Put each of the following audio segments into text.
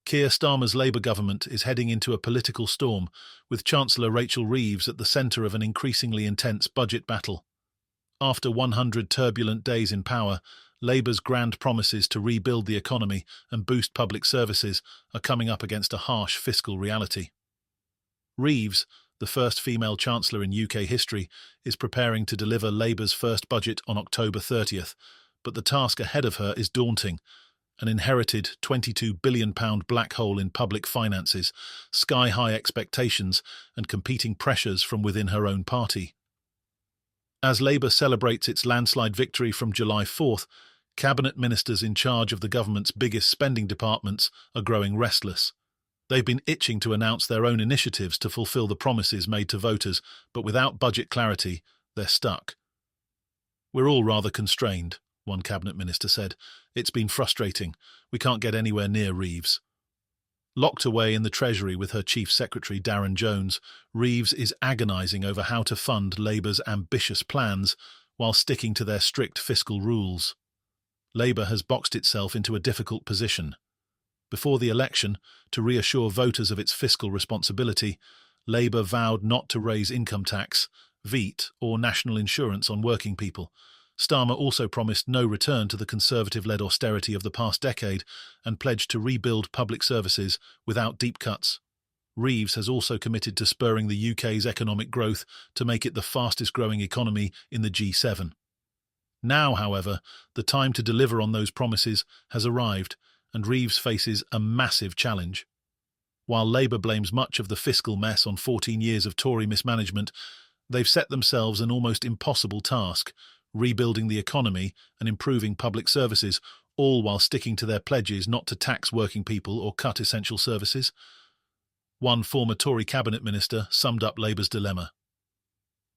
Keir Starmer's Labour government is heading into a political storm, with Chancellor Rachel Reeves at the centre of an increasingly intense budget battle. After 100 turbulent days in power, Labour's grand promises to rebuild the economy and boost public services are coming up against a harsh fiscal reality. Reeves, the first female Chancellor in UK history, is preparing to deliver Labour's first budget on October 30th, but the task ahead of her is daunting. An inherited £22 billion black hole in public finances, sky-high expectations and competing pressures from within her own party. As Labour celebrates its landslide victory from July 4th, cabinet ministers in charge of the government's biggest spending departments are growing restless. They've been itching to announce their own initiatives to fulfil the promises made to voters, but without budget clarity, they're stuck. "We're all rather constrained," one cabinet minister said. "It's been frustrating. We can't get anywhere near Reeves." Locked away in the Treasury with her Chief Secretary Darren Jones, Reeves is agonising over how to fund Labour's ambitious plans while sticking to their strict fiscal rules. Labour has boxed itself into a difficult position. Before the election, to reassure voters of its fiscal responsibility, Labour vowed not to raise income tax, VAT or national insurance on working people. Starmer also promised no return to the Conservative-led austerity of the past decade and pledged to rebuild public services without deep cuts. Reeves has also committed to spurring the UK's economic growth to make it the fastest-growing economy in the G7. Now, however, the time to deliver on those promises has arrived, and Reeves faces a massive challenge. While Labour blames much of the fiscal mess on 14 years of Tory mismanagement, they've set themselves an almost impossible task: rebuilding the economy and improving public services, all while sticking to their pledges not to tax working people or cut essential services. One former Tory cabinet minister summed up Labour's dilemma.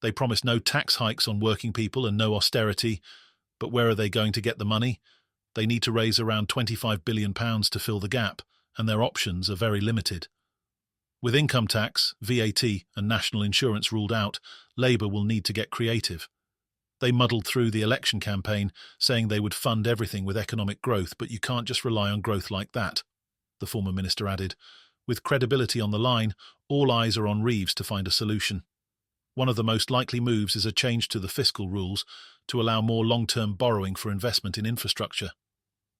They promised no tax hikes on working people and no austerity, but where are they going to get the money? They need to raise around £25 billion to fill the gap, and their options are very limited. With income tax, VAT and national insurance ruled out, Labour will need to get creative. They muddled through the election campaign, saying they would fund everything with economic growth, but you can't just rely on growth like that, the former minister added. With credibility on the line, all eyes are on Reeves to find a solution. One of the most likely moves is a change to the fiscal rules to allow more long-term borrowing for investment in infrastructure.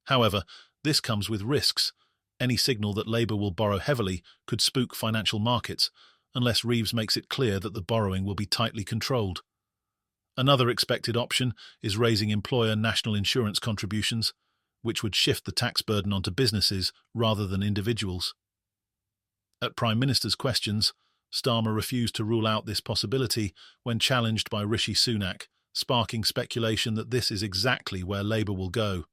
However, this comes with risks. Any signal that Labour will borrow heavily could spook financial markets, unless Reeves makes it clear that the borrowing will be tightly controlled. Another expected option is raising employer national insurance contributions, which would shift the tax burden onto businesses rather than individuals. At Prime Minister's questions, Starmer refused to rule out this possibility when challenged by Rishi Sunak, sparking speculation that this is exactly where Labour will go.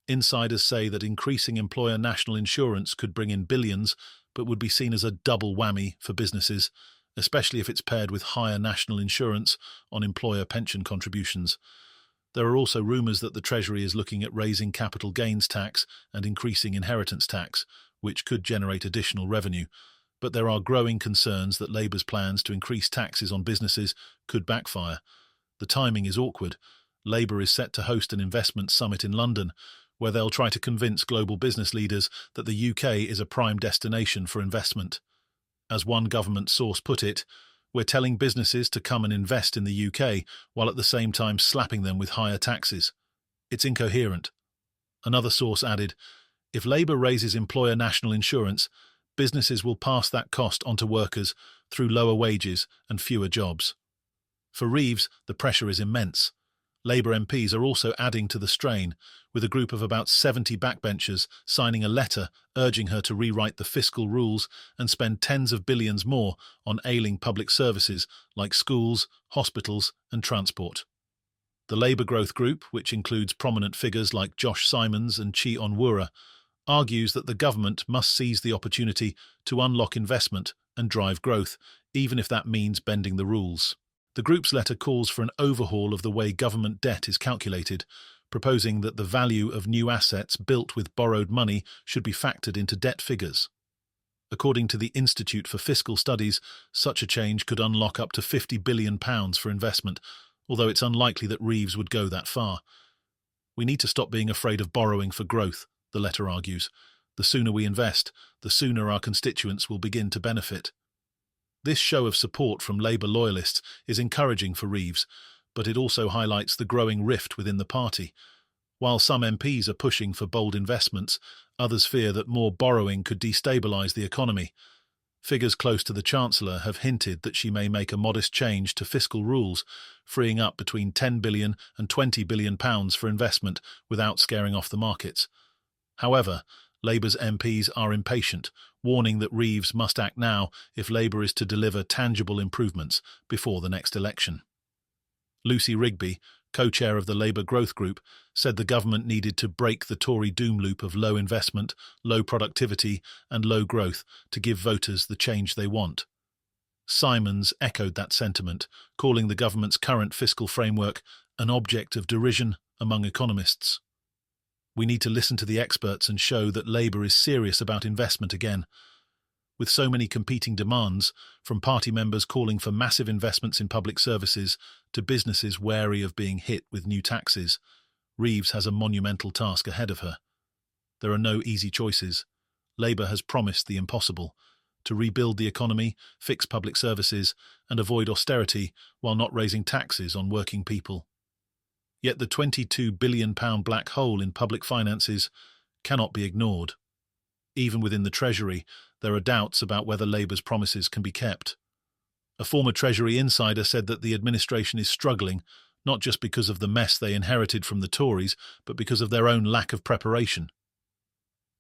Insiders say that increasing employer national insurance could bring in billions, but would be seen as a double whammy for businesses, especially if it's paired with higher national insurance on employer pension contributions. There are also rumours that the Treasury is looking at raising capital gains tax and increasing inheritance tax, which could generate additional revenue. But there are growing concerns that Labour's plans to increase taxes on businesses could backfire. The timing is awkward. Labour is set to host an investment summit in London, where they'll try to convince global business leaders that the UK is a prime destination for investment. As one government source put it, "We're telling businesses to come and invest in the UK while at the same time slapping them with higher taxes. It's incoherent." Another source added, "If Labour raises employer national insurance, businesses will pass that cost onto workers through lower wages and fewer jobs." For Reeves, the pressure is immense. Labour MPs are also adding to the strain, with a group of about 70 backbenchers signing a letter urging her to rewrite the fiscal rules and spend tens of billions more on ailing public services like schools, hospitals and transport. The Labour Growth Group, which includes prominent figures like Josh Simons and Chi Onwurah, argues that the government must seize the opportunity to unlock investment and drive growth, even if that means bending the rules. The group's letter calls for an overhaul of the way government debt is calculated, proposing that the value of new assets built with borrowed money should be factored into debt figures. According to the Institute for Fiscal Studies, such a change could unlock up to £50 billion for investment, although it's unlikely that Reeves would go that far. "We need to stop being afraid of borrowing for growth," the letter argues. The sooner we invest, the sooner our constituents will begin to benefit. This show of support from Labour loyalists is encouraging for Reeves, but it also highlights the growing rift within the party. While some MPs are pushing for bold investments, others fear that more borrowing could destabilise the economy. Figures close to the Chancellor have hinted that she may make a modest change to fiscal rules, freeing up between £10 billion and £20 billion for investment without scaring off the markets. However, Labour's MPs are impatient, warning that Reeves must act now if Labour is to deliver tangible improvements before the next election. Lucy Rigby, co-chair of the Labour Growth Group, said the government needed to break the Tory doom loop of low investment, low productivity and low growth to give voters the change they want. Simons echoed that sentiment, calling the government's current fiscal framework an object of derision among economists. We need to listen to the experts and show that Labour is serious about investment again. With so many competing demands, from party members calling for massive investments in public services to businesses wary of being hit with new taxes, Reeves has a monumental task ahead of her. There are no easy choices. Labour has promised the impossible: to rebuild the economy, fix public services, and avoid austerity while not raising taxes on working people. Yet the £22 billion black hole in public finances cannot be ignored. Even within the Treasury, there are doubts about whether Labour's promises can be kept. A former Treasury insider said that the administration is struggling, not just because of the mess they inherited from the Tories, but because of their own lack of preparation.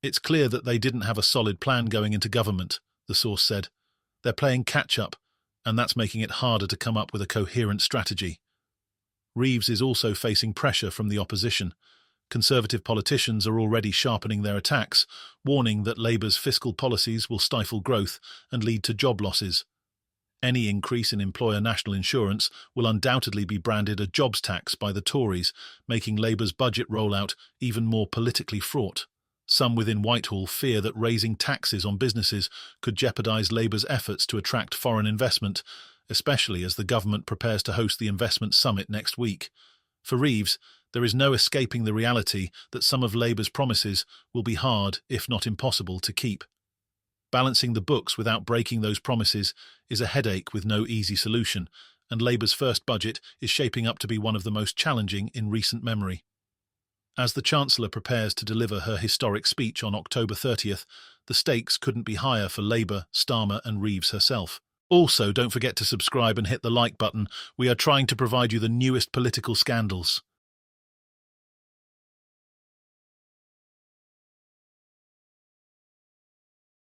It's clear that they didn't have a solid plan going into government, the source said. They're playing catch-up, and that's making it harder to come up with a coherent strategy. Reeves is also facing pressure from the opposition. Conservative politicians are already sharpening their attacks, warning that Labour's fiscal policies will stifle growth and lead to job losses. Any increase in employer national insurance will undoubtedly be branded a jobs tax by the Tories, making Labour's budget rollout even more politically fraught. Some within Whitehall fear that raising taxes on businesses could jeopardise Labour's efforts to attract foreign investment, especially as the government prepares to host the investment summit next week. For Reeves, there is no escaping the reality that some of Labour's promises will be hard, if not impossible, to keep. Balancing the books without breaking those promises is a headache with no easy solution, and Labour's first budget is shaping up to be one of the most challenging in recent memory. As the Chancellor prepares to deliver her historic speech on October 30th, the stakes couldn't be higher for Labour, Starmer and Reeves herself. Also, don't forget to subscribe and hit the like button. We are trying to provide you the newest political scandals.